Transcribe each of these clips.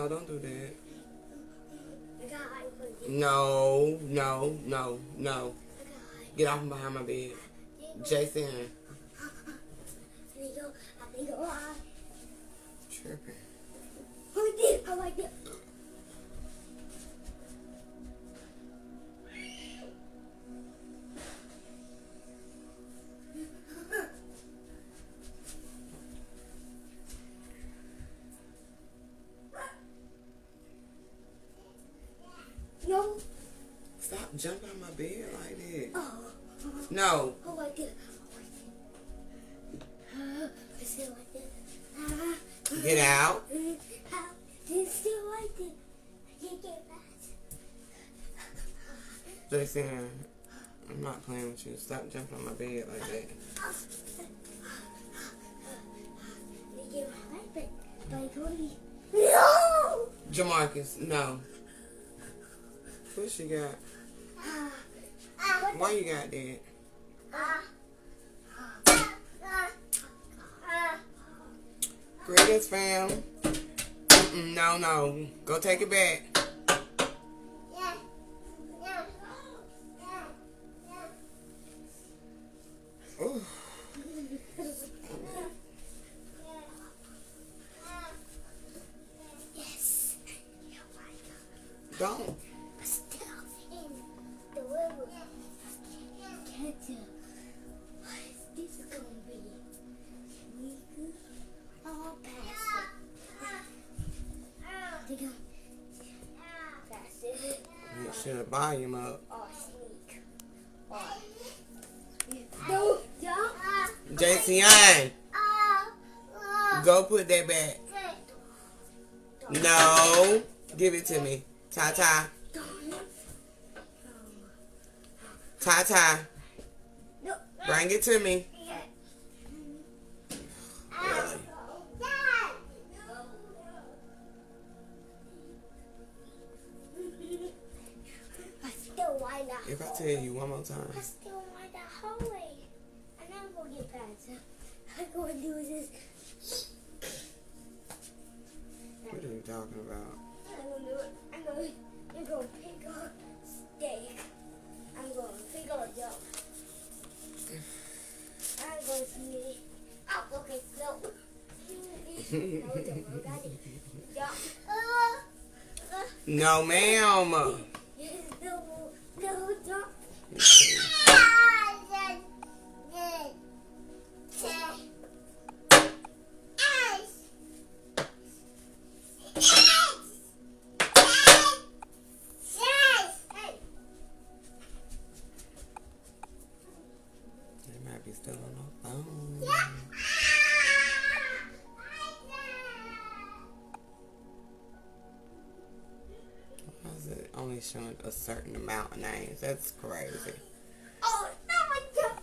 No, don't do that. No, no, no, no. Get off from behind my bed. Jason. Tripping. No. Stop jumping on my bed like that. No. Oh, I did. Get out. It's still like this. I can't get past. Jason, I'm not playing with you. Stop jumping on my bed like that. No! Jamarcus, no. What she got? Why you got that? Greetings, fam. No, no. Go take it back. Ooh. Yes. Don't. Still in the river. Can't tell. What is this going to be? Sneaker or pass it? Pass it. Make sure the volume up. Or sneak. Or no, jump. Jason, go put that back. No. Give it to me. Ta-ta. Ta-ta. No. Bring it to me. If I tell you one more time. I still want the hallway. I'm not going to get past it. I'm going to do this. What are you talking about? I'm going to do it. I'm going to pick up steak. I'm going to pick up jump. I'm going to see. Oh, okay, no. No, jump. Got it. Jump. No, ma'am. No, jump. They might be still on the phone. Why is it only showing a certain amount of names? That's crazy. Oh, no, I jumped.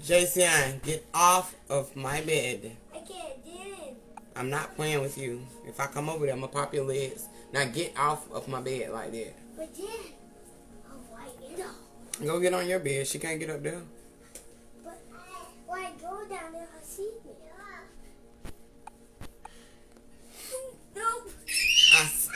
Jason, get off of my bed. I can't get in. I'm not playing with you. If I come over there, I'm going to pop your legs. Now get off of my bed like that. But then, oh, why no? Go get on your bed. She can't get up there. But when I go down there, I'll see me. Nope. I s-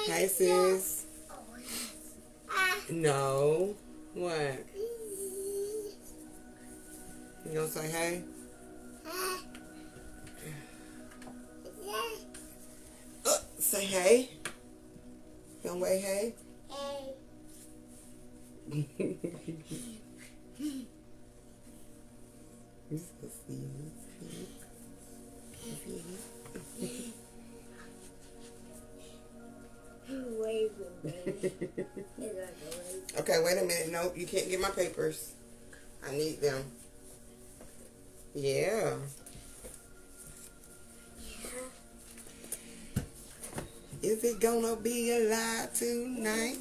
Hey, sis. No. What? You gonna say hey? Say hey. You gonna wait hey? You so sweet. Okay, wait a minute. No, you can't get my papers. I need them. Yeah. Is it gonna be a lie tonight?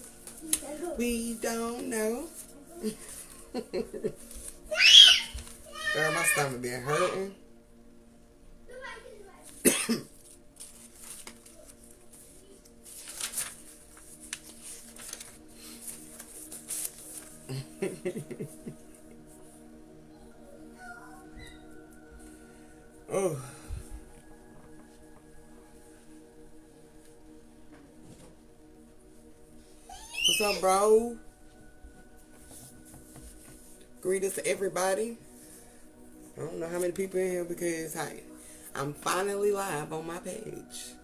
We don't know. Girl, my stomach been hurting. Oh. What's up, bro? Greetings to everybody. I don't know how many people in here because, hey, I'm finally live on my page.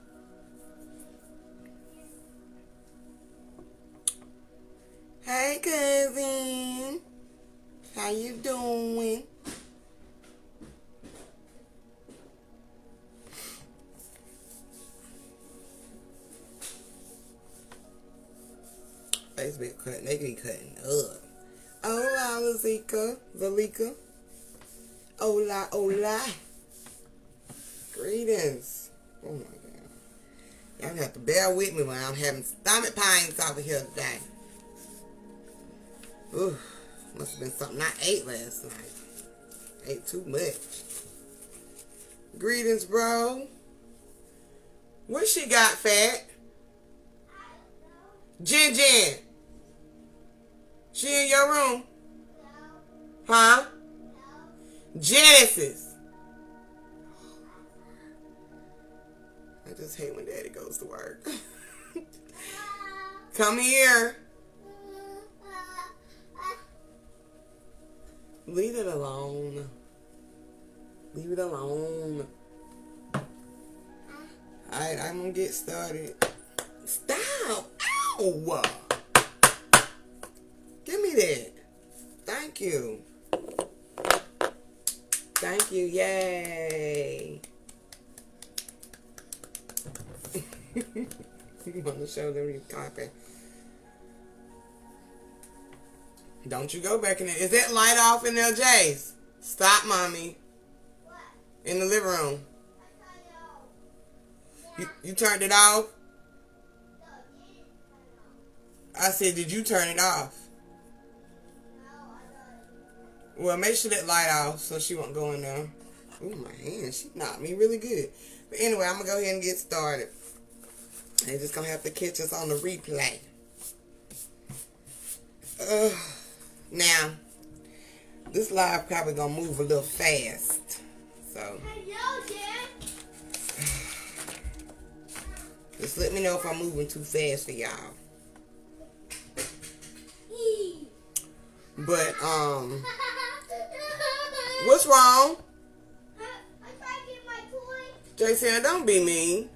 Hey, cousin. How you doing? Facebook cutting. They be cutting up. Hola, Zalika. Hola, hola. Greetings. Oh my God. Y'all have to bear with me when I'm having stomach pains over here today. Ooh, must have been something I ate last night. Ate too much. Greetings, bro. What she got, fat? Jen Jen. She in your room? Huh? Genesis. I just hate when Daddy goes to work. Come here. Leave it alone. Leave it alone. Alright, I'm gonna get started. Stop! Ow! Give me that. Thank you. Thank you. Yay. You want to show them you copy. Don't you go back in there. Is that light off in there, Jace? Stop, mommy. What? In the living room. I turned it off. You turned it off? No, you didn't turn it off. I said, did you turn it off? No, I don't. Well, make sure that light off so she won't go in there. Ooh, my hand. She knocked me really good. But anyway, I'm going to go ahead and get started. They're just going to have to catch us on the replay. Now, this live probably going to move a little fast. So, Hello, Dad. just let me know if I'm moving too fast for y'all. But, what's wrong? I tried to get my toy. Jason, don't be mean.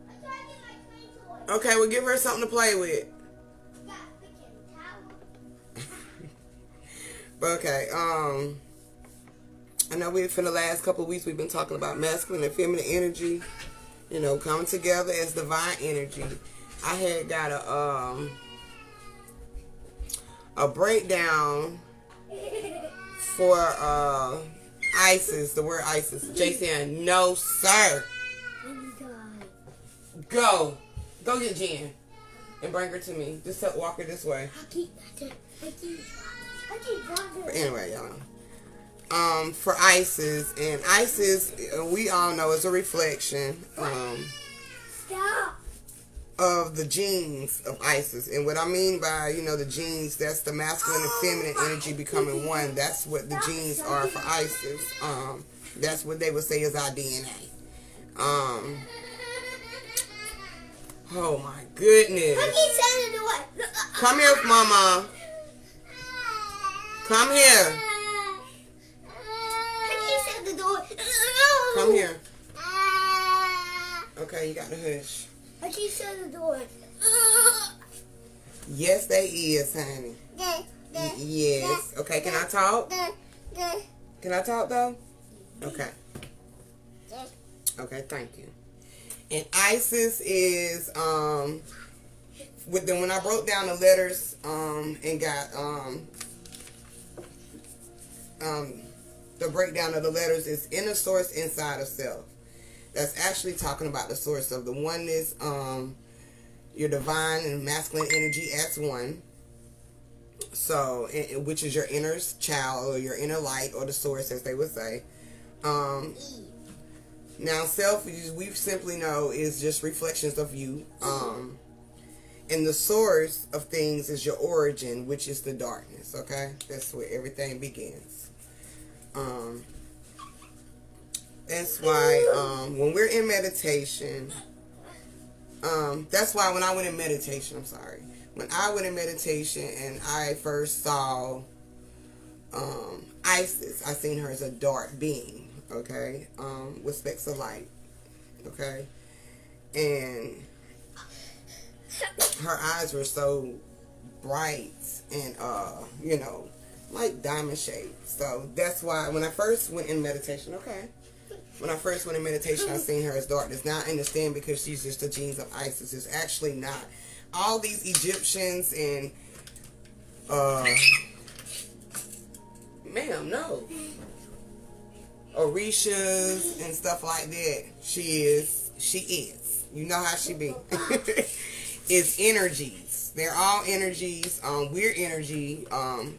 I tried to get my toy. Okay, well, give her something to play with. Got the kitchen towel. Okay, I know for the last couple of weeks we've been talking about masculine and feminine energy, you know, coming together as divine energy. I had got a breakdown for Isis, the word Isis. Jason, no sir. Go get Jen and bring her to me. Just walk her this way. I keep But anyway, y'all. For Isis, and Isis, we all know is a reflection Stop. of the genes of Isis. And what I mean by, you know, the genes, that's the masculine and feminine energy becoming one. That's what the genes are for Isis. That's what they would say is our DNA. Oh my goodness. I keep saying the door. Come here, mama. Come here. I keep saying the door. Come here. Okay, you got the hush. I keep saying the door. Yes, they is, honey. Yes. Okay, can I talk? Can I talk, though? Okay. Okay, thank you. And Isis is, when I broke down the letters, and got, the breakdown of the letters is inner source, inside of self. That's actually talking about the source of the oneness, your divine and masculine energy as one. So, which is your inner child or your inner light or the source, as they would say. Now, self, we simply know is just reflections of you. And the source of things is your origin, which is the darkness, okay? That's where everything begins. That's why when we're in meditation, that's why when I went in meditation, when I went in meditation and I first saw Isis, I seen her as a dark being, okay, with specks of light, okay, and her eyes were so bright and you know, like diamond shaped. So that's why when I first went in meditation, I seen her as darkness. Now I understand, because she's just the genes of Isis. It's actually not. All these Egyptians and ma'am, no, Orishas and stuff like that. She is. You know how she be. It's energies. They're all energies. We're energy.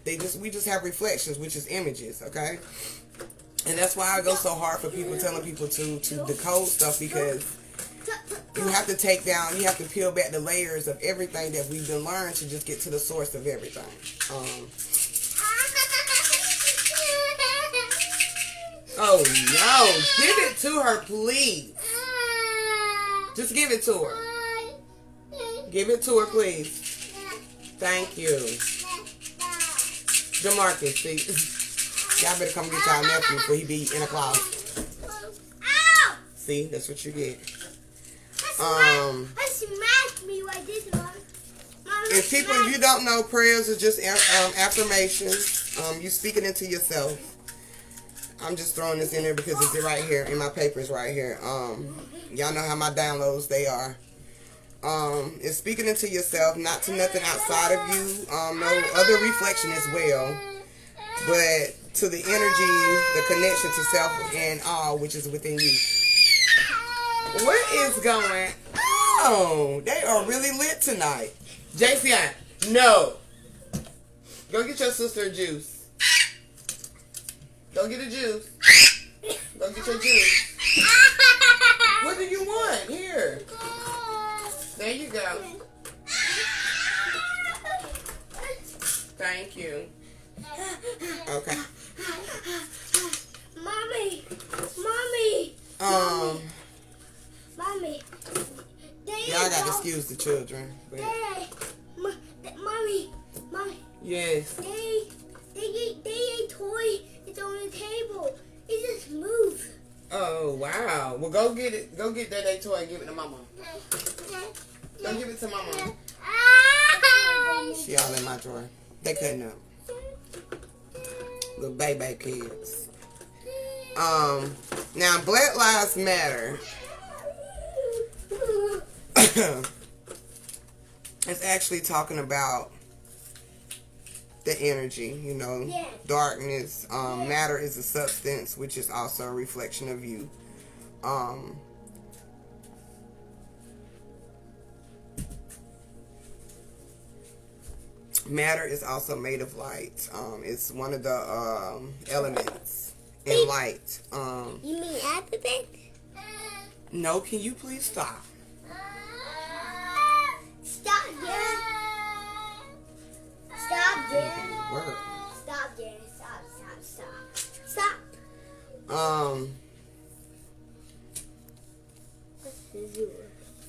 We just have reflections, which is images. Okay. And that's why I go so hard for people, telling people to decode stuff, because you have to take down, you have to peel back the layers of everything that we've been learned to just get to the source of everything. Oh no, give it to her, please. Just give it to her. Give it to her, please. Thank you. DeMarcus, see. Y'all better come get y'all nephew before he be in a closet. See, that's what you get. I smacked me like this, Mom. If people, if you don't know, prayers are just affirmations. You speaking into yourself. I'm just throwing this in there because it's right here in my papers right here. Y'all know how my downloads they are. It's speaking into yourself, not to nothing outside of you. No other reflection as well, but to the energy, the connection to self and all which is within you. What is going on? They are really lit tonight. JCI, no. Go get your sister a juice. Go get a juice. Go get your juice. What do you want? Here. There you go. Thank you. Okay. Mommy. Mommy. Y'all got to excuse the children. But... Mommy. Yes. They ate toy. It's on the table. It just moved. Oh wow. Well, go get it. Go get that toy and give it to Mama. Go give it to Mama. She all in my drawer. They cutting up. Little baby kids. Now Black Lives Matter. It's actually talking about the energy, you know, darkness. Matter is a substance, which is also a reflection of you. Matter is also made of light. It's one of the elements in light. You mean alphabet? No, can you please stop? Stop, Jen. Stop, Jen. Word. Stop, Jen. Stop.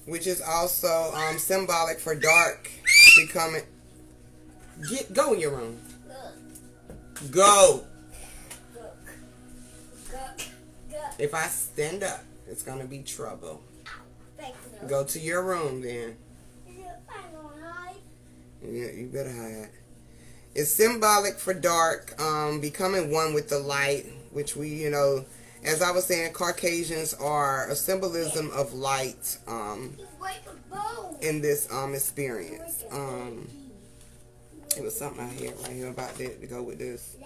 Which is also symbolic for dark becoming. Go in your room. Go. If I stand up, it's gonna be trouble. Go to your room then. Yeah, you better hide. It's symbolic for dark, becoming one with the light, which we, you know, as I was saying, Caucasians are a symbolism of light in this experience. It was something right here about that to go with this.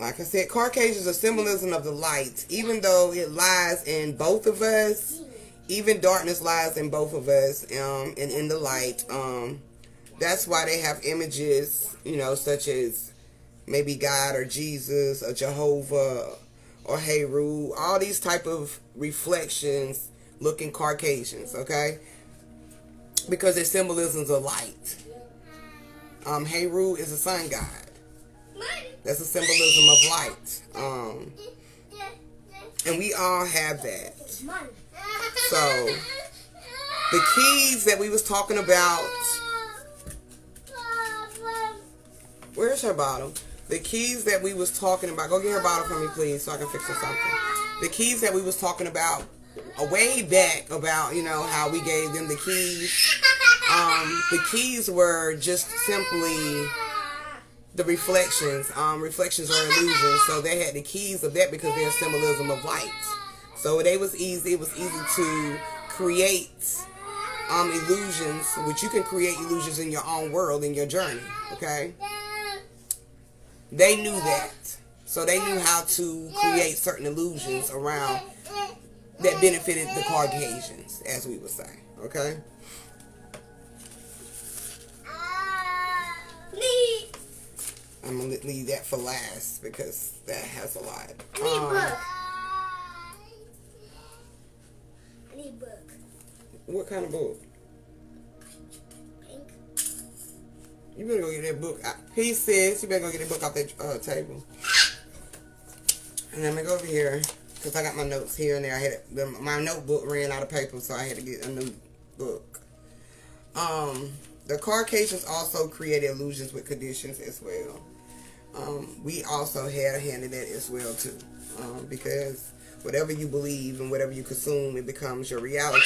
Like I said, Caucasians are symbolism of the light. Even though it lies in both of us, even darkness lies in both of us, and in the light. That's why they have images, you know, such as maybe God or Jesus or Jehovah or Heru. All these type of reflections looking Caucasians, okay? because they're symbolisms of light. Heru is a sun god. That's a symbolism of light. And we all have that. So the keys that we was talking about. Where's her bottle? The keys that we was talking about. Go get her bottle for me, please, so I can fix her something. The keys that we was talking about a way back about, you know, how we gave them the keys. The keys were just simply the reflections. Reflections are illusions. So they had the keys of that because they're a symbolism of light. So it was easy to create illusions, which you can create illusions in your own world, in your journey. Okay? They knew that. So they knew how to create certain illusions around that benefited the Caucasians, as we would say. Okay? I'm going to leave that for last because that has a lot. I need a book. What kind of book? Pink. You better go get that book. He says you better go get that book off that table. And let me go over here because I got my notes here and there. I had my notebook ran out of paper, so I had to get a new book. The Caucasians also created illusions with conditions as well. We also had a hand in that as well too, because whatever you believe and whatever you consume, it becomes your reality.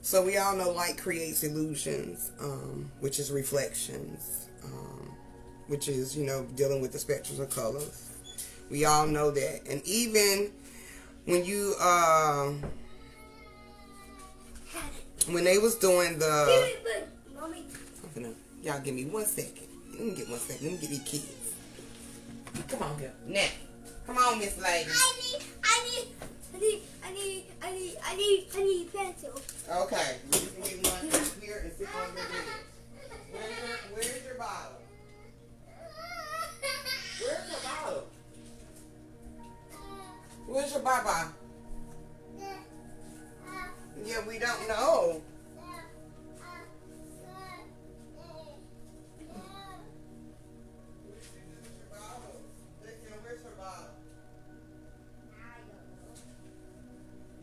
So we all know light creates illusions, which is reflections, which is, you know, dealing with the spectrums of colors. We all know that. And even when you, when they was doing the, y'all give me 1 second. Let me get 1 second. Let me get these kids. Come on here. Now. Come on, Miss Lady. I need pencil. Okay. You can get one here and sit on your bed. Where's your bottle? Where's your bottle? Where's your baba? Yeah, we don't know. Where's her bottle?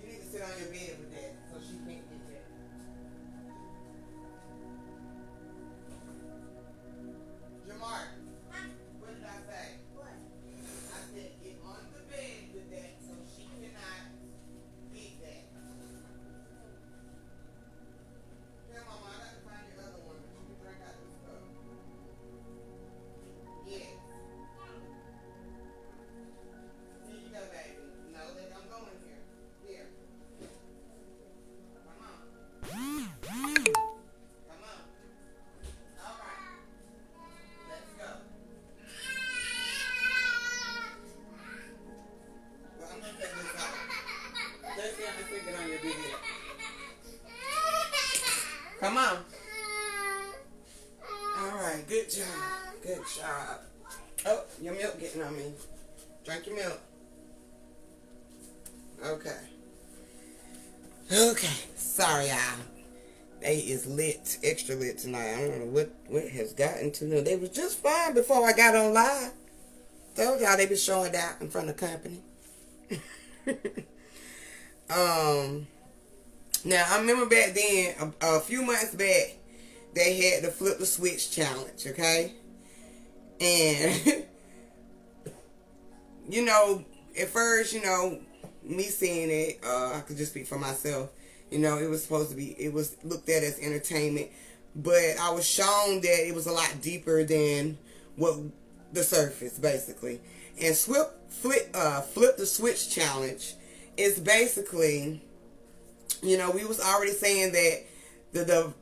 You need to sit on your bed with that so she can't get that. Jamar, what did I say? What? I said get on the bed with that so she cannot get that. Yeah, Mama, I got to find your other one, but you can drink out this cup. Yes. Here you go, baby. No, I'm going here. Here. Come on. Come on. All right. Let's go. Well, I'm going to take this off. Let's see how I stick it on your big head. Come on. All right. Good job. Good job. Oh, your milk getting on me. Drink your milk. Okay. Okay. Sorry, y'all. They is lit, extra lit tonight. I don't know what has gotten to them. They was just fine before I got on live. Told y'all they be showing out in front of the company. Now I remember back then, a few months back, they had the flip the switch challenge, okay? And you know, at first, you know, me seeing it, I could just speak for myself. You know, it was supposed to be, it was looked at as entertainment, but I was shown that it was a lot deeper than what the surface, basically. And flip the switch challenge is basically, you know, we was already saying that the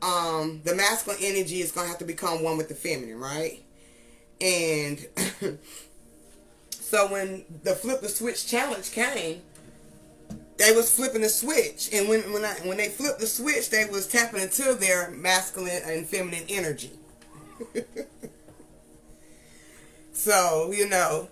masculine energy is gonna have to become one with the feminine, right? And so when the flip the switch challenge came, they was flipping the switch, and when they flipped the switch, they was tapping into their masculine and feminine energy. So, you know,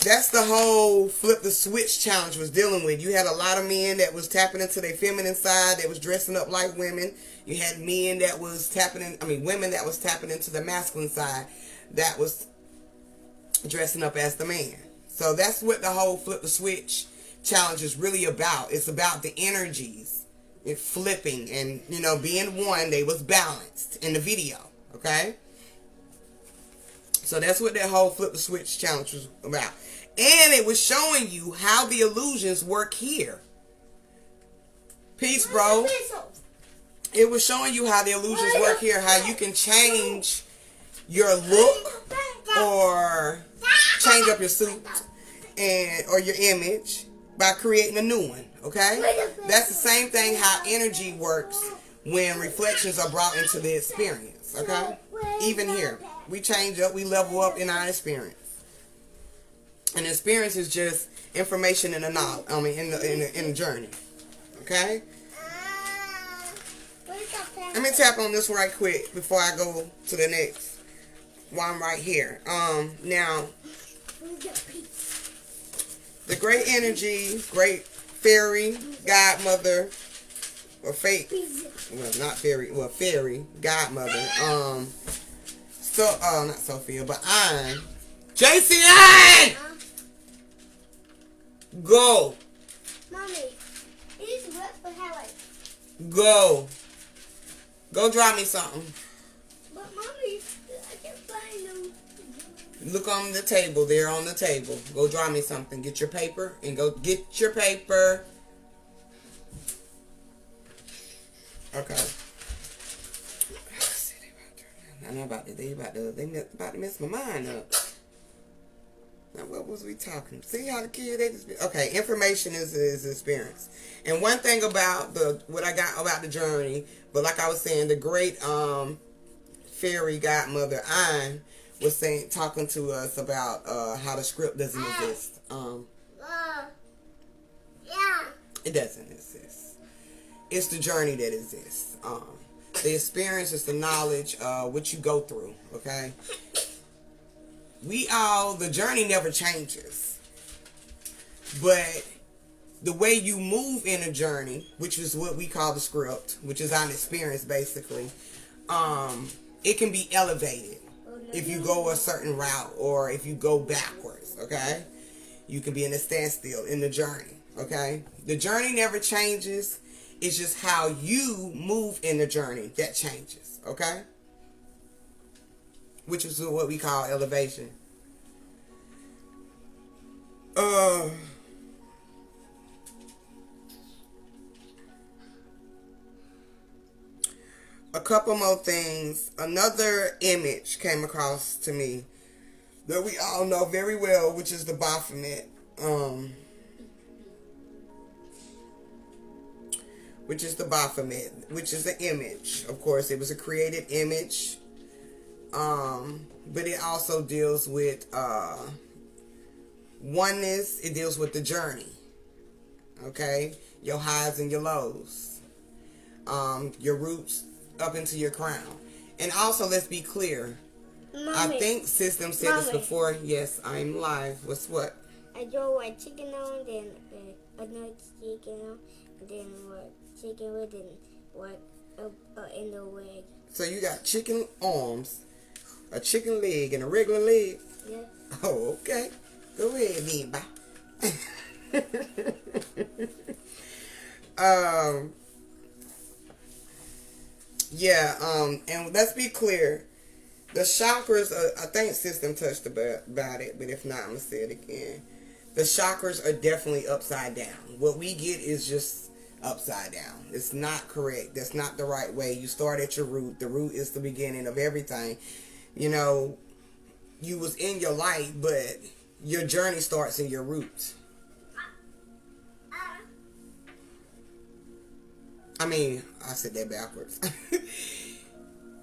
that's the whole flip the switch challenge was dealing with. You had a lot of men that was tapping into their feminine side, that was dressing up like women. You had men that was women that was tapping into the masculine side, that was dressing up as the man. So that's what the whole flip the switch challenge is really about. It's about the energies, it flipping, and, you know, being one. They was balanced in the video, okay? So that's what that whole flip the switch challenge was about. And it was showing you how the illusions work here. Peace, bro. It was showing you how the illusions work here, how you can change your look or change up your suit or your image by creating a new one, okay? That's the same thing how energy works when reflections are brought into the experience, okay? Even here, we change up, we level up in our experience. And experience is just information in the knowledge, in the journey. Okay? Let me tap on this right quick before I go to the next. While I'm right here. Now, the great energy, great fairy, godmother, or fake, well, not fairy, well, fairy, godmother, not Sophia, but I'm JCA! Go. Mommy, it's wet for Helen. Go. Go draw me something. But Mommy, I can't find them. Look on the table. They're on the table. Go draw me something. Get your paper and go get your paper. Okay. They about to mess my mind up. Now, what was we talking? See how the kid, they just... Okay, information is experience. And one thing about what I got about the journey, but like I was saying, the great fairy godmother, Anne, was talking to us about how the script doesn't exist. Yeah. It doesn't exist. It's the journey that exists. The experience is the knowledge, what you go through, okay? The journey never changes. But the way you move in a journey, which is what we call the script, which is our experience basically, it can be elevated if you go a certain route or if you go backwards, okay? You can be in a standstill in the journey, okay? The journey never changes. It's just how you move in the journey that changes, okay? Which is what we call elevation. A couple more things. Another image came across to me that we all know very well, which is the Baphomet. Which is the Baphomet, which is the image. Of course, it was a created image. But it also deals with oneness. It deals with the journey. Okay? Your highs and your lows. Your roots up into your crown. And also, let's be clear. Mommy, I think System said this before. Yes, I'm live. What's what? I draw white chicken on, then another chicken on, and then what chicken with, and what in the leg. So you got chicken arms, a chicken leg, and a regular leg? Yeah. Oh, okay. Go ahead then, bye. And let's be clear. The chakras, I think System touched about it, but if not, I'm going to say it again. The chakras are definitely upside down. What we get is just upside down. It's not correct. That's not the right way. You start at your root. The root is the beginning of everything. You know, you was in your light, but your journey starts in your roots. I said that backwards.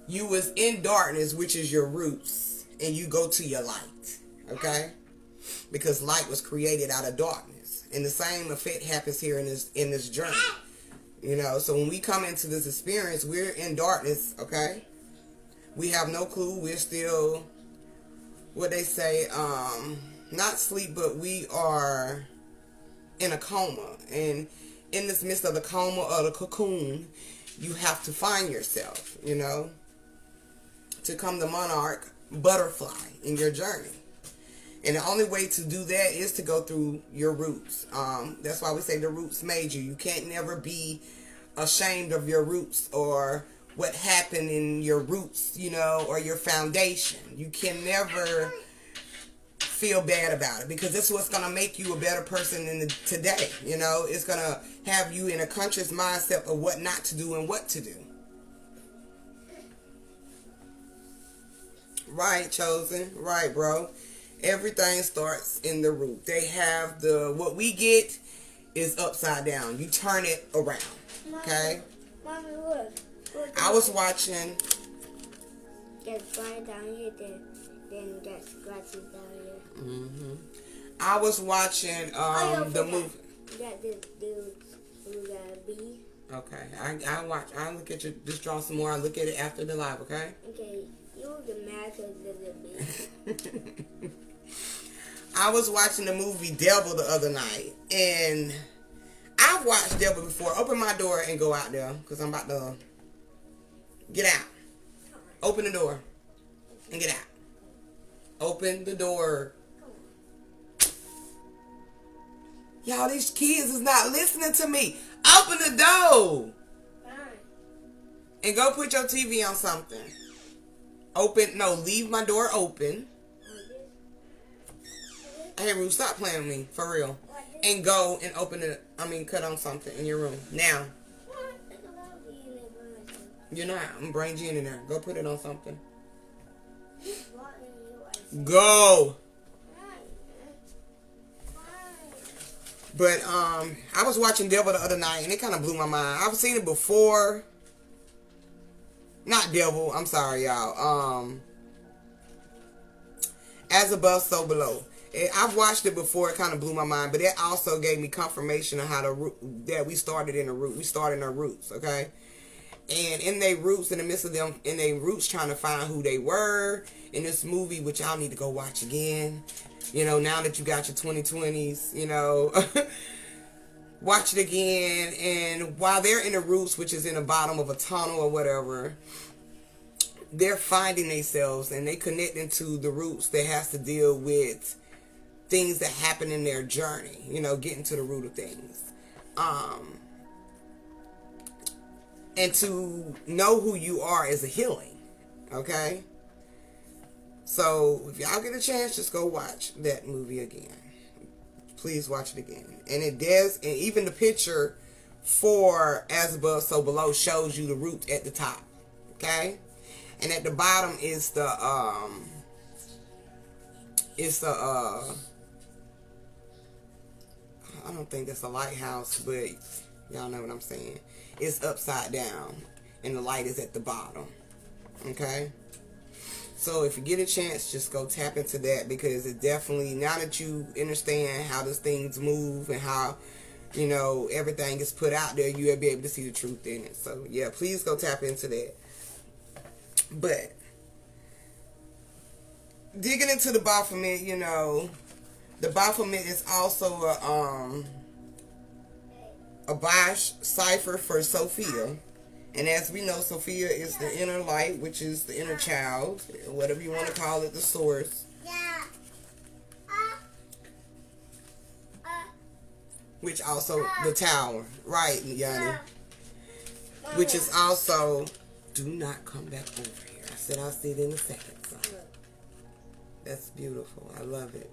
You was in darkness, which is your roots, and you go to your light, okay? Because light was created out of darkness, and the same effect happens here in this journey. You know, so when we come into this experience, we're in darkness, okay? We have no clue. We're still what they say, not sleep, but we are in a coma. And in this midst of the coma or the cocoon, you have to find yourself, you know, to come the monarch butterfly in your journey. And the only way to do that is to go through your roots. That's why we say the roots made you. You can't never be ashamed of your roots or what happened in your roots, you know, or your foundation. You can never feel bad about it, because this is what's going to make you a better person in today. You know, it's going to have you in a conscious mindset of what not to do and what to do. Right, Chosen. Right, bro. Everything starts in the root. They have what we get is upside down. You turn it around. Okay? Mommy, look. I was watching. Get fire down here, then get scratches down here. Mm-hmm. I was watching the movie. Got this dude who got a bee. Okay, I watch. I look at you. Just draw some more. I look at it after the live. Okay. Okay, you get mad because there's a bee. I was watching the movie Devil the other night, and I've watched Devil before. Open my door and go out there, because I'm about to get out. Open the door and get out. Open the door. Y'all, these kids is not listening to me. Open the door. And go put your TV on something. Leave my door open. Hey, Ruth, stop playing with me, for real. And go and cut on something in your room. Now. You're not. I'm gonna bring Jen in there. Go put it on something. Go. But, I was watching Devil the other night, and it kind of blew my mind. I've seen it before. Not Devil. I'm sorry, y'all. As Above, So Below. I've watched it before. It kind of blew my mind, but it also gave me confirmation of how that we started in the root. We started in our roots, okay? And in their roots, in the midst of them, in their roots, trying to find who they were in this movie, which y'all need to go watch again. You know, now that you got your 2020s, you know, watch it again. And while they're in the roots, which is in the bottom of a tunnel or whatever, they're finding themselves, and they connecting to the roots that has to deal with things that happen in their journey, you know, getting to the root of things. And to know who you are is a healing, okay? So, if y'all get a chance, just go watch that movie again. Please watch it again. And it does, and even the picture for As Above, So Below shows you the root at the top, okay? And at the bottom is the, I don't think that's a lighthouse, but y'all know what I'm saying. It's upside down, and the light is at the bottom, okay? So if you get a chance, just go tap into that, because it definitely, now that you understand how these things move and how, you know, everything is put out there, you'll be able to see the truth in it. So, yeah, please go tap into that. But digging into the Baphomet, you know, the Baphomet is also a Bosch cipher for Sophia. And as we know, Sophia is the inner light, which is the inner child, whatever you want to call it, the source. Which also the tower, right, Yanni? Which is also, do not come back over here. I said I'll see it in a second. So that's beautiful. I love it.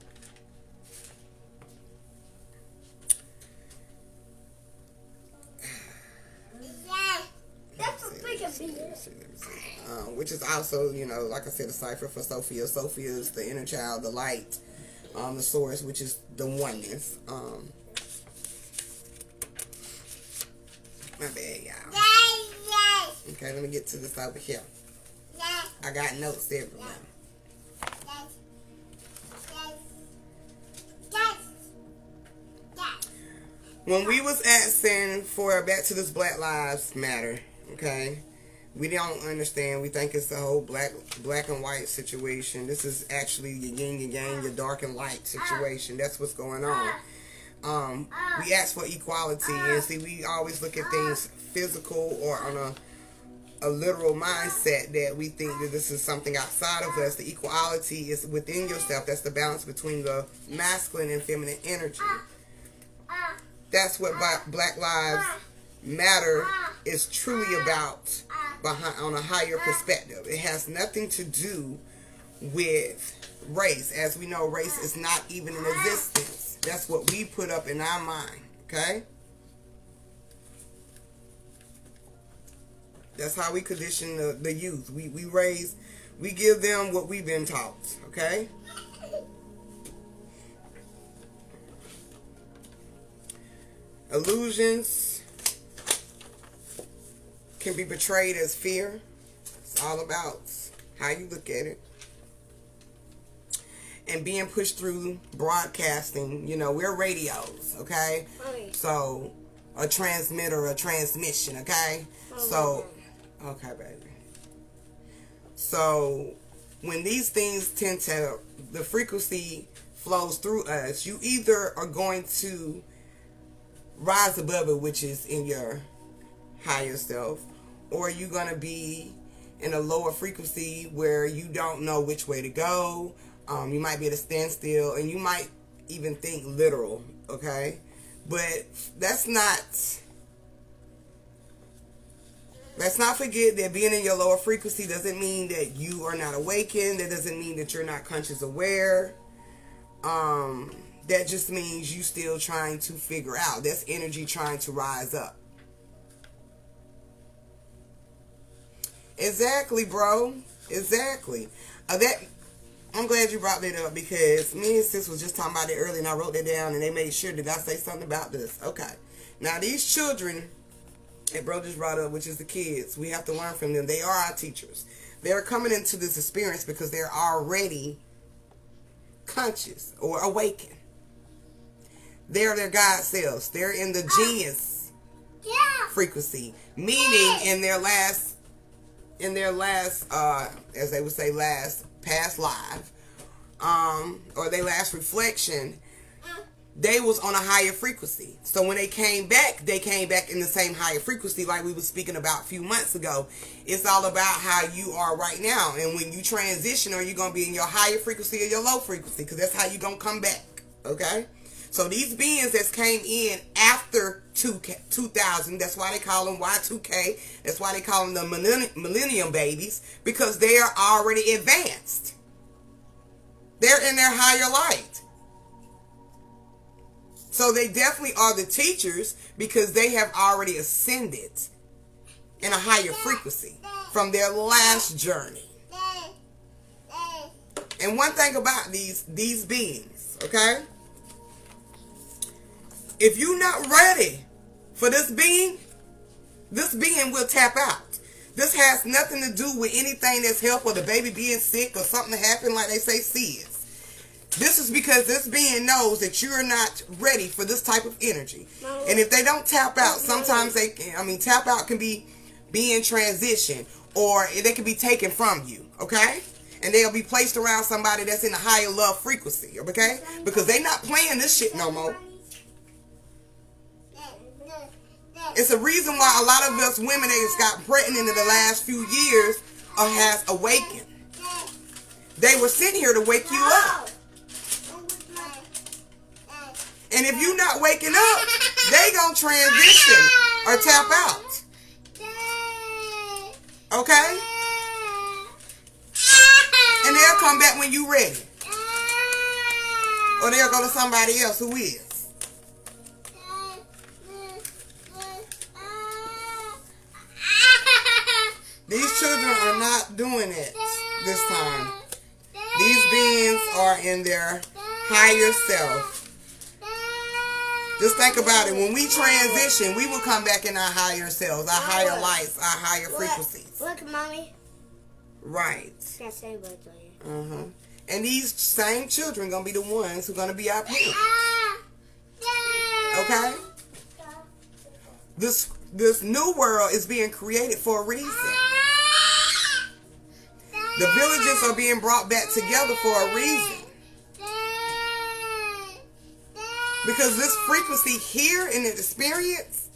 Which is also, you know, like I said, a cipher for Sophia. Sophia is the inner child, the light, the source, which is the oneness. My bad, y'all. Okay, let me get to this over here. I got notes everywhere. When we was asking for Back to this Black Lives Matter, okay, We don't understand. We think it's the whole black and white situation. This is actually your yin and yang, your dark and light situation. That's what's going on. We ask for equality, and see, we always look at things physical or on a literal mindset, that we think that this is something outside of us. The equality is within yourself. That's the balance between the masculine and feminine energy. That's what Black Lives Matter is truly about, on a higher perspective. It has nothing to do with race. As we know, race is not even in existence. That's what we put up in our mind, okay? That's how we condition the youth. We give them what we've been taught, okay? Illusions can be portrayed as fear. It's all about how you look at it. And being pushed through broadcasting, we're radios, okay? So, a transmitter, a transmission, okay? So, okay, baby. So, when these things the frequency flows through us, you either are going to rise above it, which is in your higher self, or you're going to be in a lower frequency where you don't know which way to go. You might be at a standstill, and you might even think literal, okay? But let's not forget that being in your lower frequency doesn't mean that you are not awakened. That doesn't mean that you're not conscious aware. That just means you still trying to figure out. That's energy trying to rise up. Exactly, bro. Exactly. I'm glad you brought that up, because me and sis was just talking about it earlier, and I wrote that down, and they made sure that I say something about this. Okay. Now, these children that bro just brought up, which is the kids, we have to learn from them. They are our teachers. They're coming into this experience because they're already conscious or awakened. They're their God selves. They're in the genius frequency, meaning in their last, as they would say, past life, or their last reflection, they was on a higher frequency. So when they came back in the same higher frequency, like we were speaking about a few months ago. It's all about how you are right now, and when you transition, are you going to be in your higher frequency or your low frequency? Because that's how you're going to come back, okay? So these beings that came in after 2000, that's why they call them Y2K. That's why they call them the millennium babies, because they are already advanced. They're in their higher light. So they definitely are the teachers, because they have already ascended in a higher frequency from their last journey. And one thing about these beings, okay? If you're not ready for this being will tap out. This has nothing to do with anything that's health or the baby being sick or something that happened, like they say, SIDS. This is because this being knows that you're not ready for this type of energy. And if they don't tap out, sometimes tap out can be in transition, or they can be taken from you, okay? And they'll be placed around somebody that's in a higher love frequency, okay? Because they not playing this shit no more. It's a reason why a lot of us women that got pregnant in the last few years has awakened. They were sent here to wake you up. And if you're not waking up, they gonna transition or tap out. Okay? And they'll come back when you ready. Or they'll go to somebody else who is. These children are not doing it this time. These beings are in their higher self. Just think about it. When we transition, we will come back in our higher selves, our higher lights, our higher frequencies. Look, Mommy. Right. That same bird right. And these same children going to be the ones who are going to be our parents. Okay? This new world is being created for a reason. The villages are being brought back together for a reason. Because this frequency here in the experience,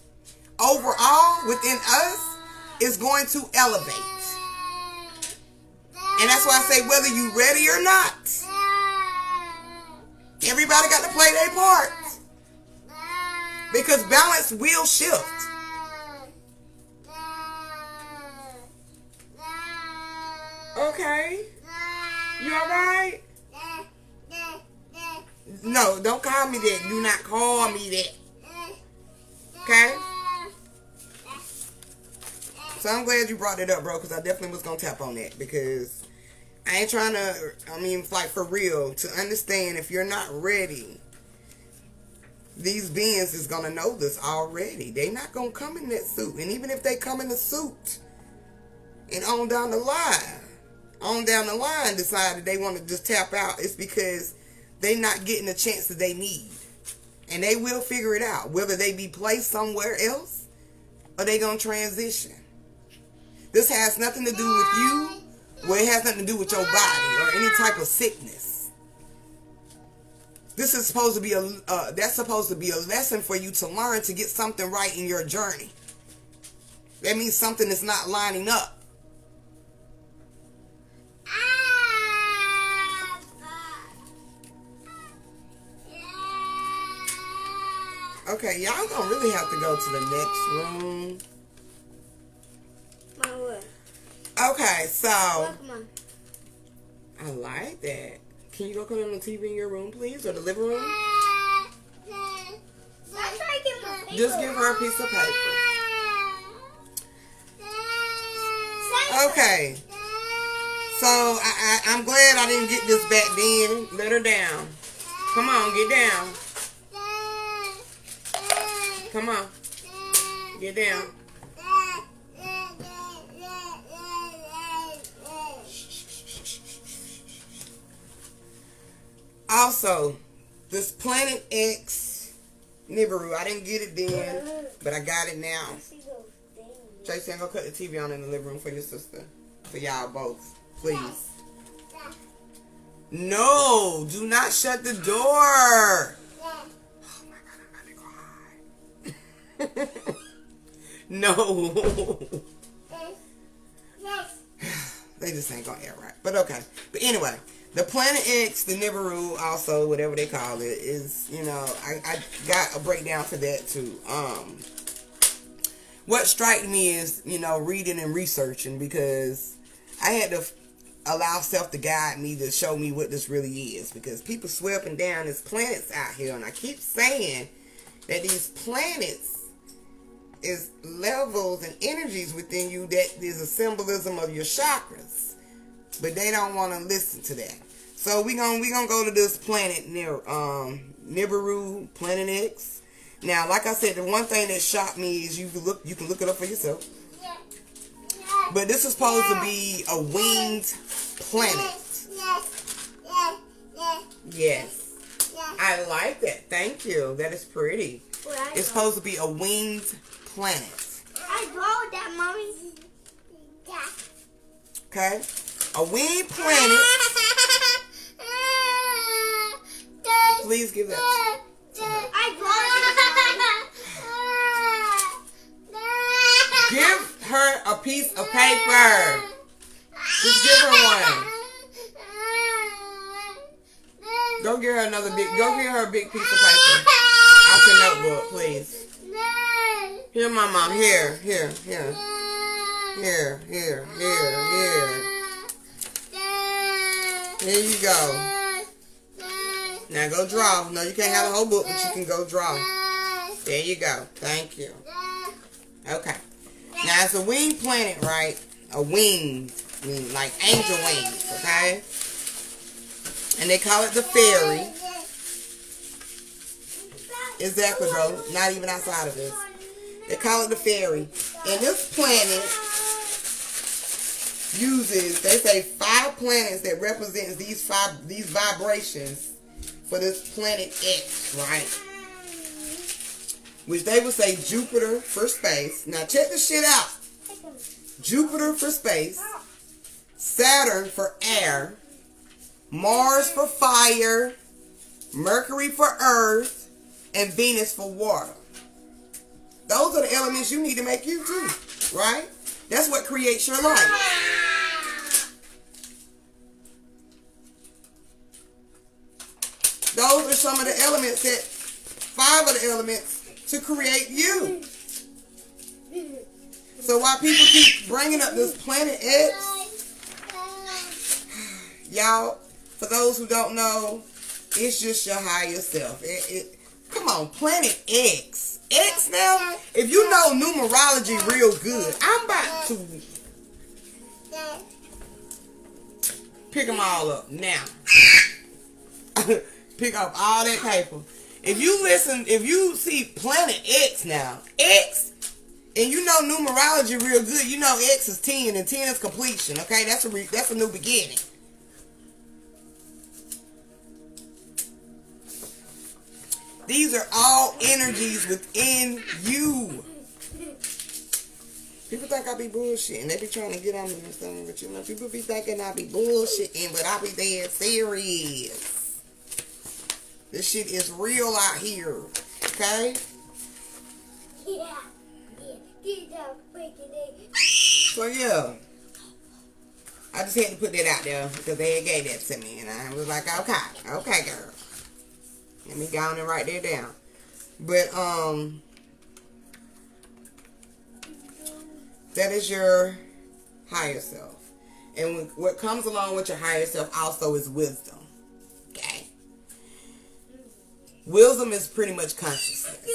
overall within us, is going to elevate. And that's why I say whether you ready or not, everybody got to play their part. Because balance will shift. Okay. You alright? No, don't call me that. Do not call me that. Okay? So I'm glad you brought it up, bro, because I definitely was going to tap on that. Because I ain't trying to, like for real, to understand if you're not ready, these beings is going to know this already. They not going to come in that suit. And even if they come in the suit and on down the line decide that they want to just tap out, it's because they not getting the chance that they need. And they will figure it out, whether they be placed somewhere else or they going to transition. This has nothing to do with you, well, it has nothing to do with your body or any type of sickness. This is supposed to be that's supposed to be a lesson for you to learn to get something right in your journey. That means something is not lining up. Okay, y'all gonna really have to go to the next room. Okay, so I like that. Can you go come on the TV in your room, please, or the living room? Just give her a piece of paper. Okay. So I'm glad I didn't get this back then. Let her down. Come on, get down. Come on. Get down. Also, this Planet X Nibiru, I didn't get it then, but I got it now. Tracy, I'm going to cut the TV on in the living room for your sister. For y'all both. Please. No, do not shut the door. Oh my God, I'm about to cry. No. They just ain't going to act right. But okay. But anyway. The Planet X, the Nibiru, also, whatever they call it, is, I got a breakdown for that too. What struck me is, reading and researching, because I had to allow self to guide me to show me what this really is, because people swear up and down there's planets out here, and I keep saying that these planets is levels and energies within you that is a symbolism of your chakras. But they don't want to listen to that. So we gonna go to this planet near Nibiru, Planet X. Now, like I said, the one thing that shocked me is you can look it up for yourself. But this is supposed to be a winged planet. Yes. I like that. Thank you. That is pretty. It's supposed to be a winged planet. I bought that, Mommy. Okay. A winged planet. Please give that. I bought it. Give her a piece of paper. Just give her one. Go get her another big. Go get her a big piece of paper. Out your notebook, please. Here, my mom. Here. Here you go. Now go draw. No, you can't have the whole book, but you can go draw. There you go. Thank you. Okay. Now it's a winged planet, right? A winged, like angel wings, okay? And they call it the fairy. Exactly, bro. Not even outside of this. They call it the fairy. And this planet uses, they say, 5 planets that represents these vibrations for this planet X, right? Which they would say Jupiter for space. Now check this shit out. Jupiter for space, Saturn for air, Mars for fire, Mercury for earth, and Venus for water. Those are the elements you need to make you too, right? That's what creates your life. Those are some of the elements that, 5 of the elements to create you. So while people keep bringing up this Planet X, y'all, for those who don't know, it's just your higher self. Come on, Planet X. X now, if you know numerology real good, I'm about to pick them all up now. Pick up all that paper. If you see Planet X now, X, and you know numerology real good, you know X is 10 and 10 is completion. Okay, that's a new beginning. These are all energies within you. People think I be bullshitting. They be trying to get on me and stuff, but you know, people be thinking I be bullshitting, but I be dead serious. This shit is real out here. Okay? Yeah. So yeah. I just had to put that out there because they had gave that to me, and I was like, okay, girl. Let me go on and write that down. But that is your higher self, and what comes along with your higher self also is wisdom. Okay, wisdom is pretty much consciousness.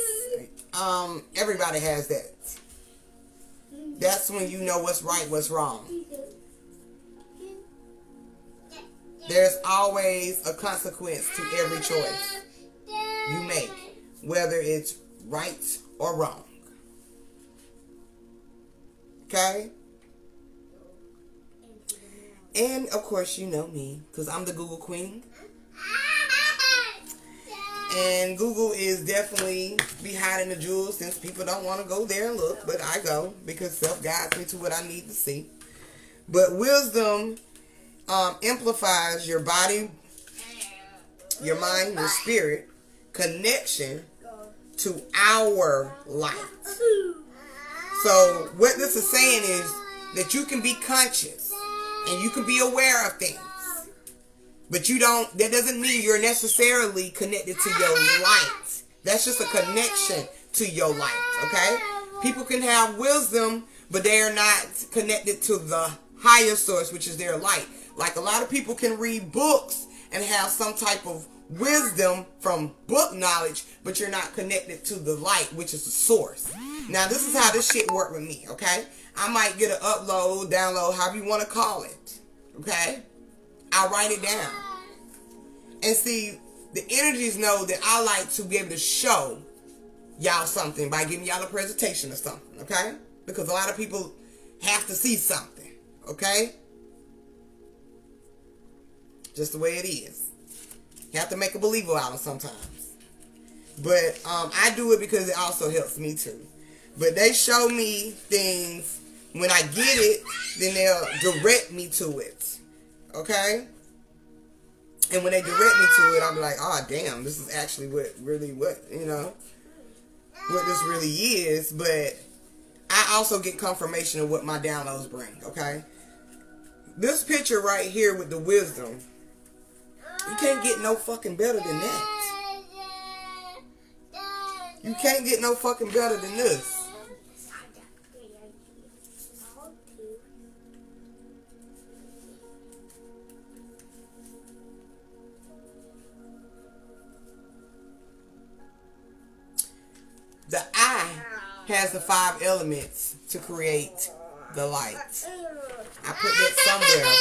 Everybody has that. That's when you know what's right, what's wrong. There's always a consequence to every choice you make, whether it's right or wrong. Okay? And of course, you know me, because I'm the Google Queen. And Google is definitely be hiding the jewels since people don't want to go there and look, but I go because self guides me to what I need to see. But wisdom amplifies your body, your mind, your spirit connection to our life. So what this is saying is that you can be conscious and you can be aware of things, but that doesn't mean you're necessarily connected to your light. That's just a connection to your light. Okay? People can have wisdom, but they are not connected to the higher source, which is their light. Like a lot of people can read books and have some type of wisdom from book knowledge, but you're not connected to the light, which is the source. Now, this is how this shit work with me, okay? I might get an upload, download, however you want to call it, okay? I'll write it down. And see, the energies know that I like to be able to show y'all something by giving y'all a presentation or something, okay? Because a lot of people have to see something, okay? Just the way it is. You have to make a believer out of sometimes. But I do it because it also helps me too. But they show me things. When I get it, then they'll direct me to it. Okay? And when they direct me to it, I'll be like, oh, damn, this is actually what this really is. But I also get confirmation of what my downloads bring. Okay? This picture right here with the wisdom, you can't get no fucking better than that. You can't get no fucking better than this. The eye has the 5 elements to create the light. I put that somewhere,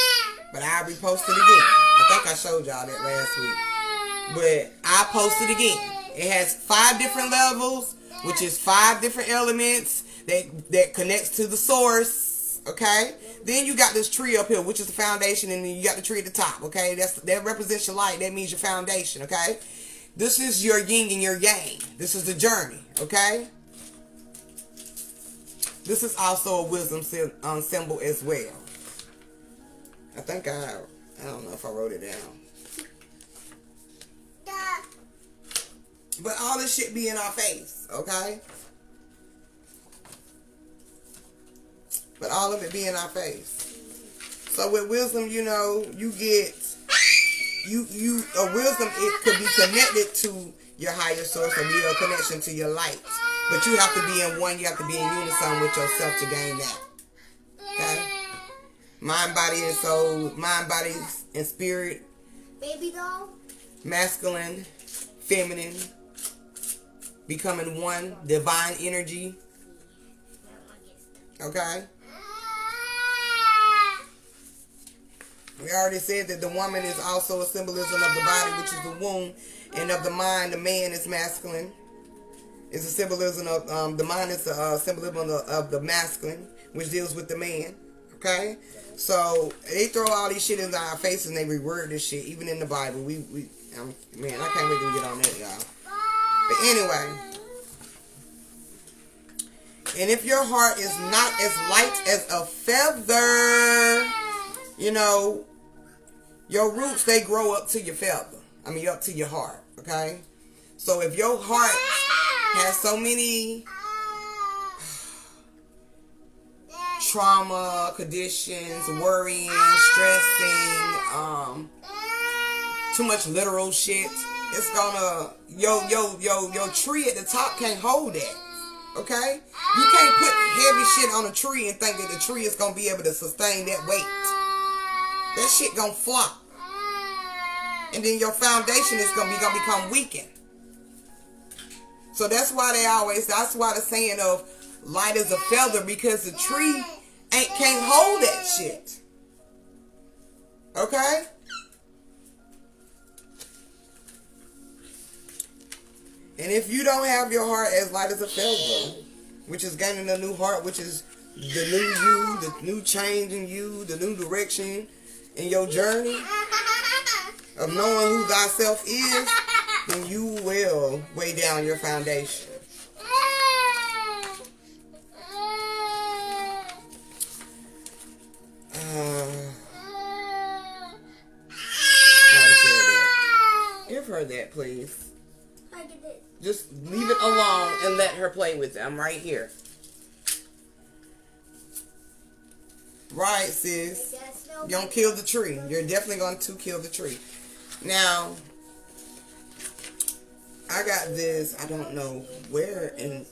but I'll repost it again. I think I showed y'all that last week. But I'll post it again. It has 5 different levels, which is 5 different elements that connects to the source. Okay? Then you got this tree up here, which is the foundation, and then you got the tree at the top. Okay? That represents your light. That means your foundation. Okay? This is your yin and your yang. This is the journey. Okay? This is also a wisdom symbol as well. I think I don't know if I wrote it down. But all this shit be in our face, okay? But all of it be in our face. So with wisdom, you know, you get wisdom, it could be connected to your higher source or be a connection to your light. But you have to be in one, you have to be in unison with yourself to gain that. Okay? Mind, body, and soul, mind, body, and spirit. Baby doll. Masculine, feminine, becoming one, divine energy. Okay? We already said that the woman is also a symbolism of the body, which is the womb, and of the mind, the man is masculine. It's a symbolism of the mind is a symbolism of the masculine, which deals with the man. Okay, so they throw all these shit in our faces and they reword this shit, even in the Bible. Man, I can't wait to get on that, y'all. But anyway, and if your heart is not as light as a feather, you know, your roots, they grow up to your feather. I mean, up to your heart, okay? So if your heart has so many trauma, conditions, worrying, stressing, too much literal shit, it's gonna, your tree at the top can't hold that, okay? You can't put heavy shit on a tree and think that the tree is gonna be able to sustain that weight. That shit gonna flop. And then your foundation is gonna become weakened. So that's why that's why the saying of light as a feather, because the tree can't hold that shit. Okay? And if you don't have your heart as light as a feather, which is gaining a new heart, which is the new you, the new change in you, the new direction in your journey of knowing who thyself is, then you will weigh down your foundation. Give her that, please. Just leave it alone and let her play with it. I'm right here. Right, sis. You don't kill the tree. You're definitely going to kill the tree. Now, I got this. I don't know where in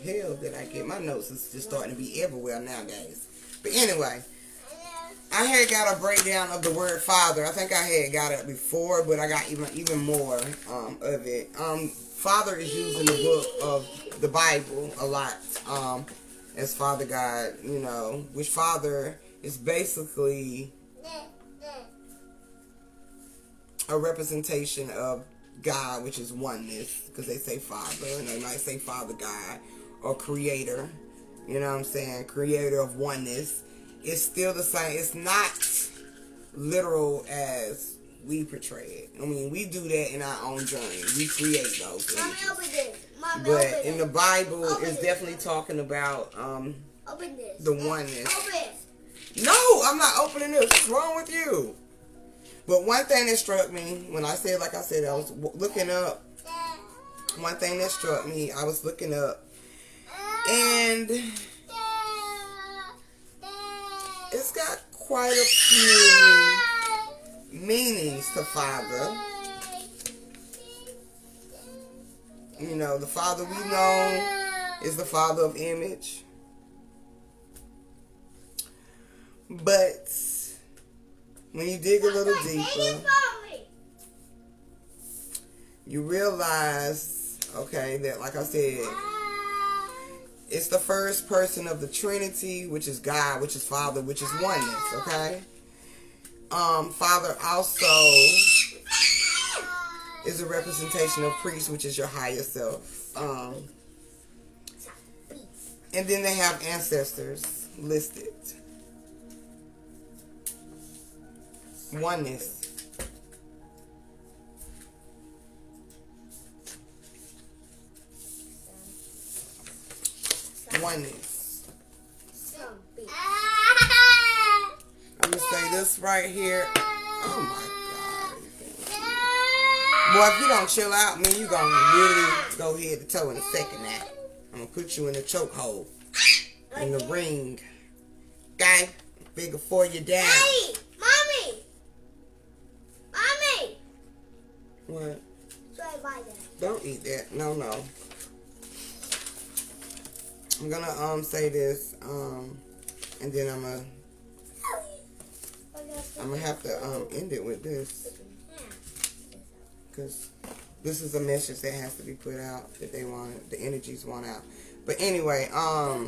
hell did I get my notes. It's just starting to be everywhere nowadays. But anyway, I had got a breakdown of the word father. I think I had got it before, but I got even more of it. Father is used in the book of the Bible a lot as Father God, you know, which father is basically a representation of God, which is oneness, because they say Father, and they might say Father God, or Creator, you know what I'm saying, Creator of oneness. It's still the same. It's not literal as we portray it. I mean, we do that in our own journey. We create those images. But in the Bible, it's definitely talking about the oneness. No, I'm not opening this. What's wrong with you? But one thing that struck me, when I said, like I said, I was looking up. One thing that struck me, I was looking up. And it's got quite a few meanings to Father. You know, the Father we know is the Father of image. But when you dig a little deeper, you realize, okay, that like I said, it's the first person of the Trinity, which is God, which is Father, which is oneness, okay? Father also is a representation of priest, which is your higher self. And then they have ancestors listed. Oneness. Oneness. this right here. Oh my God. Boy, if you don't chill out, man, you gonna really go head to toe in a second now. I'm gonna put you in the chokehold. In the ring. Okay? Bigger for you down. Hey! Mommy! Mommy! What? Try by that. Don't eat that. No, no. I'm gonna say this, and then I'm gonna have to end it with this, because this is a message that has to be put out that they want, the energies want out. But anyway, how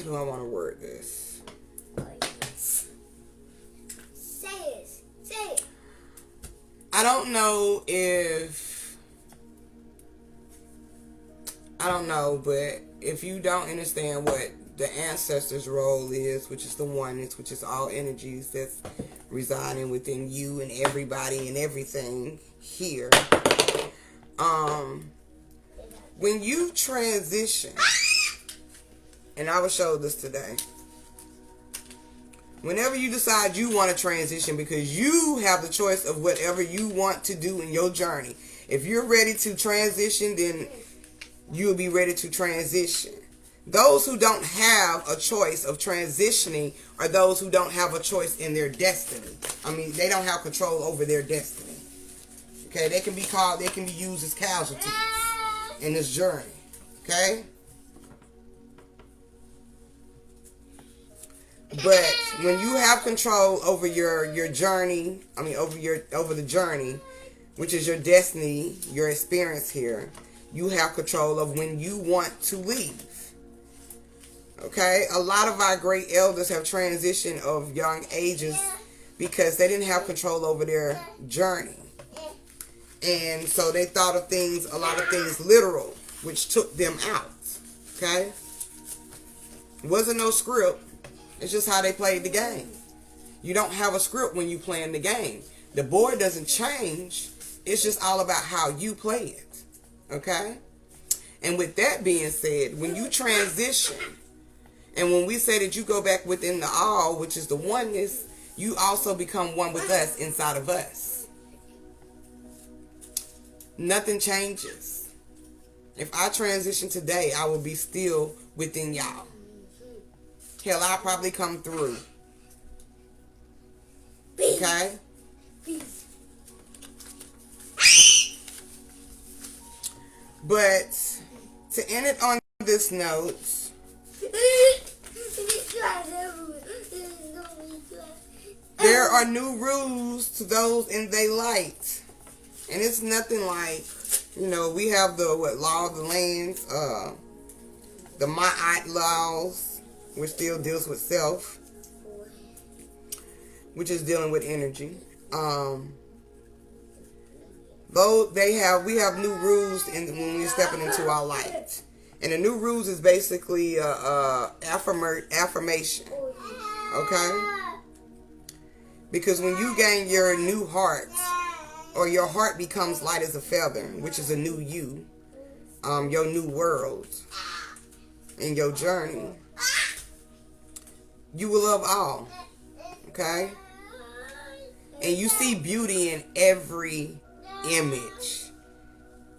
do I want to word this? Say it. I don't know if, but if you don't understand what the ancestors' role is, which is the oneness, which is all energies that's residing within you and everybody and everything here, when you transition, and I will show this today, whenever you decide you want to transition, because you have the choice of whatever you want to do in your journey. If you're ready to transition, then you'll be ready to transition. Those who don't have a choice of transitioning are those who don't have a choice in their destiny. I mean, they don't have control over their destiny. Okay, they can be used as casualties in this journey. Okay? But when you have control over your journey, over the journey, which is your destiny, your experience here, you have control of when you want to leave. Okay? A lot of our great elders have transitioned of young ages because they didn't have control over their journey. And so they thought of a lot of things literal, which took them out. Okay? It wasn't no script. It's just how they played the game. You don't have a script when you playing the game. The board doesn't change. It's just all about how you play it. Okay? And with that being said, when you transition, and when we say that you go back within the all, which is the oneness, you also become one with us inside of us. Nothing changes. If I transition today, I will be still within y'all. Hell, I'll probably come through. Okay? But to end it on this note, there are new rules to those in they light. And it's nothing like, we have the law of the lands, the Ma'at laws, which still deals with self, which is dealing with energy. Though we have new rules when we're stepping into our light. And the new rules is basically affirmation. Okay? Because when you gain your new heart, or your heart becomes light as a feather, which is a new you, your new world, in your journey, you will love all. Okay? And you see beauty in every image.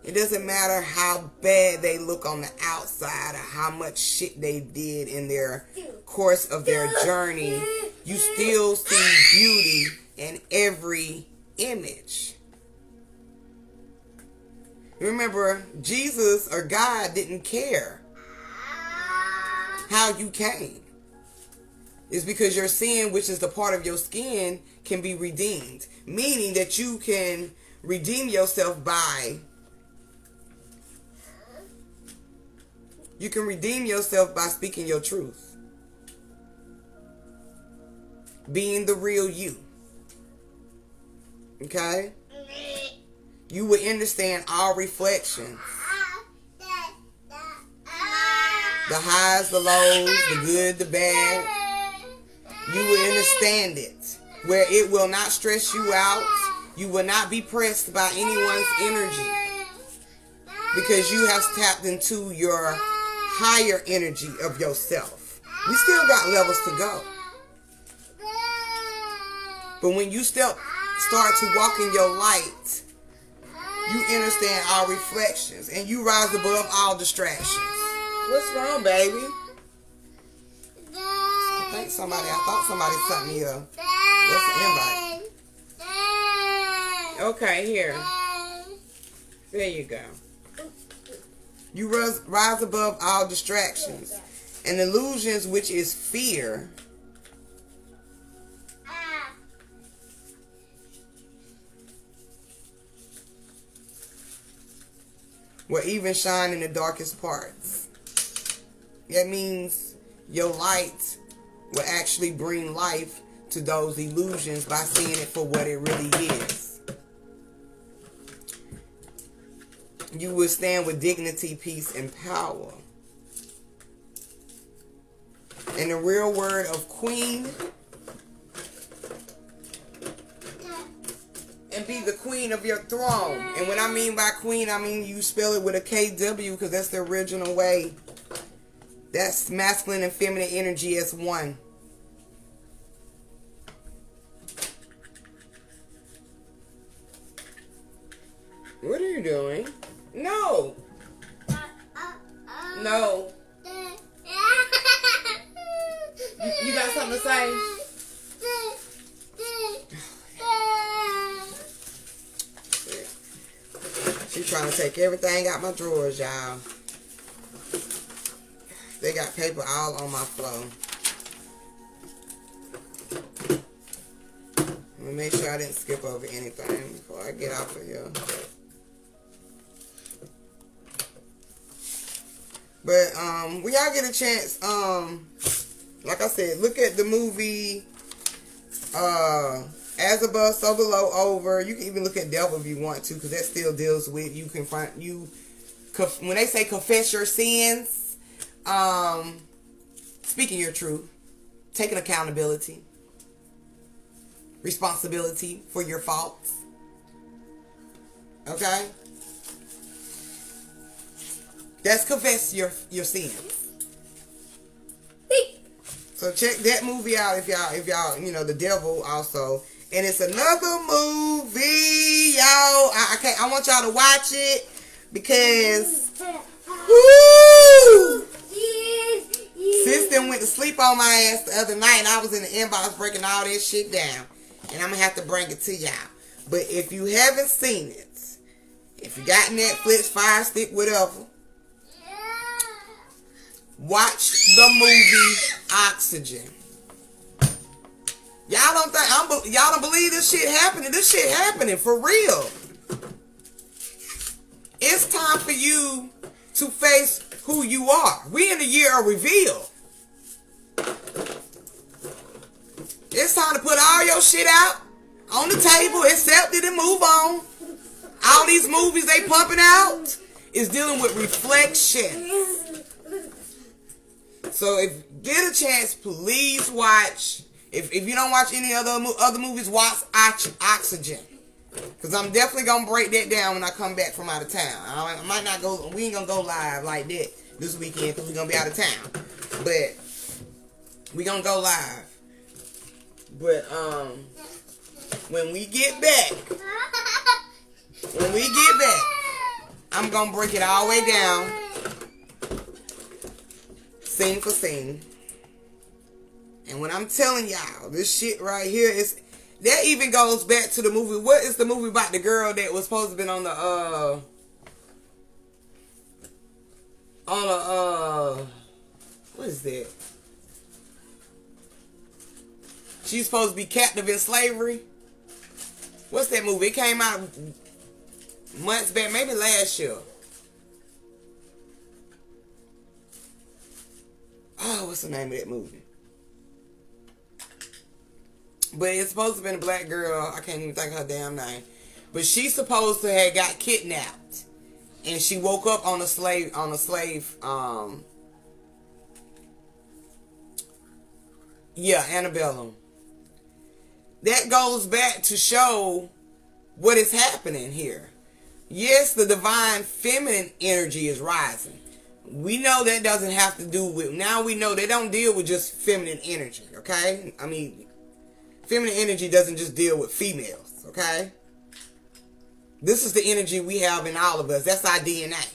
It doesn't matter how bad they look on the outside or how much shit they did in their course of their journey. You still see beauty in every image. Remember, Jesus or God didn't care how you came. It's because your sin, which is the part of your skin, can be redeemed. Meaning that you can redeem yourself by... You can redeem yourself by speaking your truth. Being the real you. Okay? You will understand all reflections. The highs, the lows, the good, the bad. You will understand it. Where it will not stress you out. You will not be pressed by anyone's energy. Because you have tapped into your higher energy of yourself. We still got levels to go. But when you start to walk in your light, you understand all reflections and you rise above all distractions. What's wrong, baby? I thought somebody sent me a, what's the invite? Okay, here. There you go. You rise above all distractions and illusions, which is fear. Will even shine in the darkest parts. That means your light will actually bring life to those illusions by seeing it for what it really is. You will stand with dignity, peace, and power. And the real word of queen, and be the queen of your throne. And when I mean by queen, I mean you spell it with a KW because that's the original way. That's masculine and feminine energy as one. What are you doing? No. No. You got something to say? She's trying to take everything out my drawers, y'all. They got paper all on my floor. Let me make sure I didn't skip over anything before I get off of here. But when y'all get a chance, like I said, look at the movie As Above, So Below, Over. You can even look at Devil if you want to, because that still deals with you can find you. When they say confess your sins, speaking your truth, taking accountability, responsibility for your faults. Okay. That's confess your sins. So check that movie out if y'all, you know, The Devil also. And it's another movie, y'all. I want y'all to watch it because woo! Sister went to sleep on my ass the other night and I was in the inbox breaking all this shit down. And I'm gonna have to bring it to y'all. But if you haven't seen it, if you got Netflix, Fire Stick, whatever, watch the movie Oxygen. Y'all don't believe this shit happening. This shit happening for real. It's time for you to face who you are. We in the year of reveal. It's time to put all your shit out on the table, accept it, and move on. All these movies they pumping out is dealing with reflections. So if get a chance, please watch. If you don't watch any other movies, watch Oxygen. Because I'm definitely going to break that down when I come back from out of town. I might not go, we ain't going to go live like that this weekend because we're going to be out of town. But we going to go live. But when we get back, I'm going to break it all the way down. Scene for scene. And when I'm telling y'all, this shit right here is, that even goes back to the movie. What is the movie about the girl that was supposed to have been on the, what is that? She's supposed to be captive in slavery. What's that movie? It came out months back, maybe last year. Oh, what's the name of that movie? But it's supposed to have been a black girl. I can't even think of her damn name. But she's supposed to have got kidnapped. And she woke up on a slave, antebellum. That goes back to show what is happening here. Yes, the divine feminine energy is rising. We know that doesn't have to do with, now we know they don't deal with just feminine energy, okay? I mean, feminine energy doesn't just deal with females, okay? This is the energy we have in all of us. That's our DNA.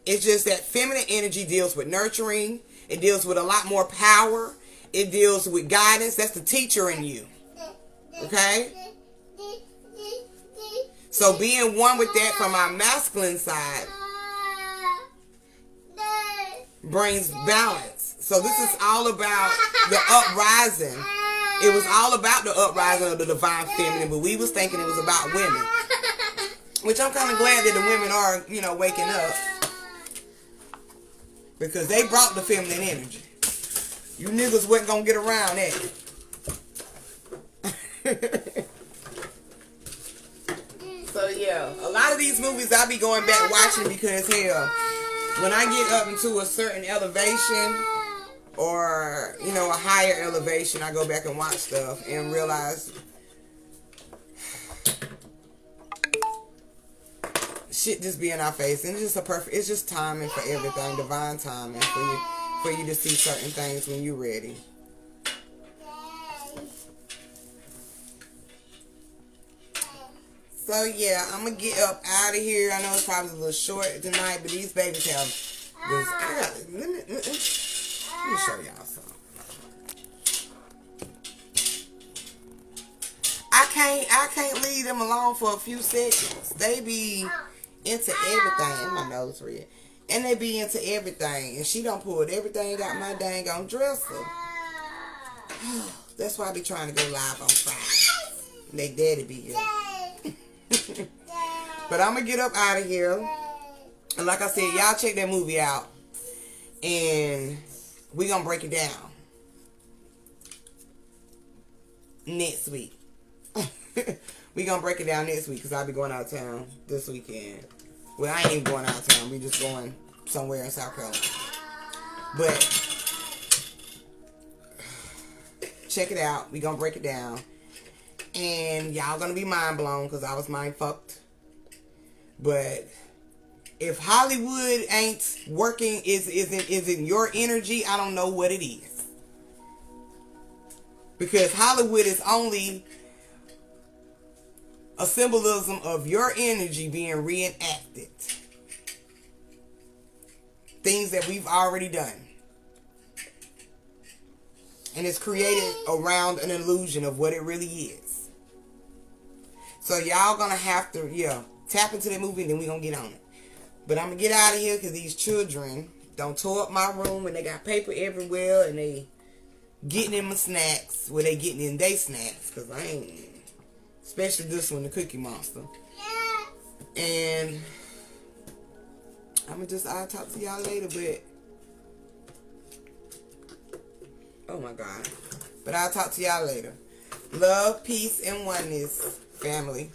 It's just that feminine energy deals with nurturing. It deals with a lot more power. It deals with guidance. That's the teacher in you, okay? So being one with that from our masculine side brings balance. So this is all about the uprising. It was all about the uprising of the divine feminine, but we was thinking it was about women. Which I'm kind of glad that the women are, you know, waking up. Because they brought the feminine energy. You niggas wasn't going to get around that. So yeah, a lot of these movies I be going back watching because hell, when I get up into a certain elevation or, you know, a higher elevation, I go back and watch stuff and realize shit just be in our face. And it's just it's just timing for everything, divine timing for you to see certain things when you're ready. So yeah, I'm gonna get up out of here. I know it's probably a little short tonight, but these babies have this. Let me show y'all something. I can't leave them alone for a few seconds. They be into everything. And my nose red. And they be into everything. And she done pulled everything out my dang on dresser. That's why I be trying to go live on Friday. They daddy be here. But I'm gonna get up out of here. And like I said, y'all check that movie out. And we gonna break it down next week. We gonna break it down next week because I'll be going out of town this weekend. Well, I ain't even going out of town. We just going somewhere in South Carolina. But check it out. We gonna break it down. And y'all gonna be mind blown because I was mind fucked. But if Hollywood ain't working, isn't your energy, I don't know what it is. Because Hollywood is only a symbolism of your energy being reenacted. Things that we've already done. And it's created around an illusion of what it really is. So y'all gonna have to, tap into that movie and then we gonna get on it. But I'm gonna get out of here because these children don't tore up my room and they got paper everywhere and they getting in my snacks. Well, they getting in they snacks because I ain't, especially this one, the Cookie Monster. And I'll talk to y'all later, but oh my God. But I'll talk to y'all later. Love, peace, and oneness, family.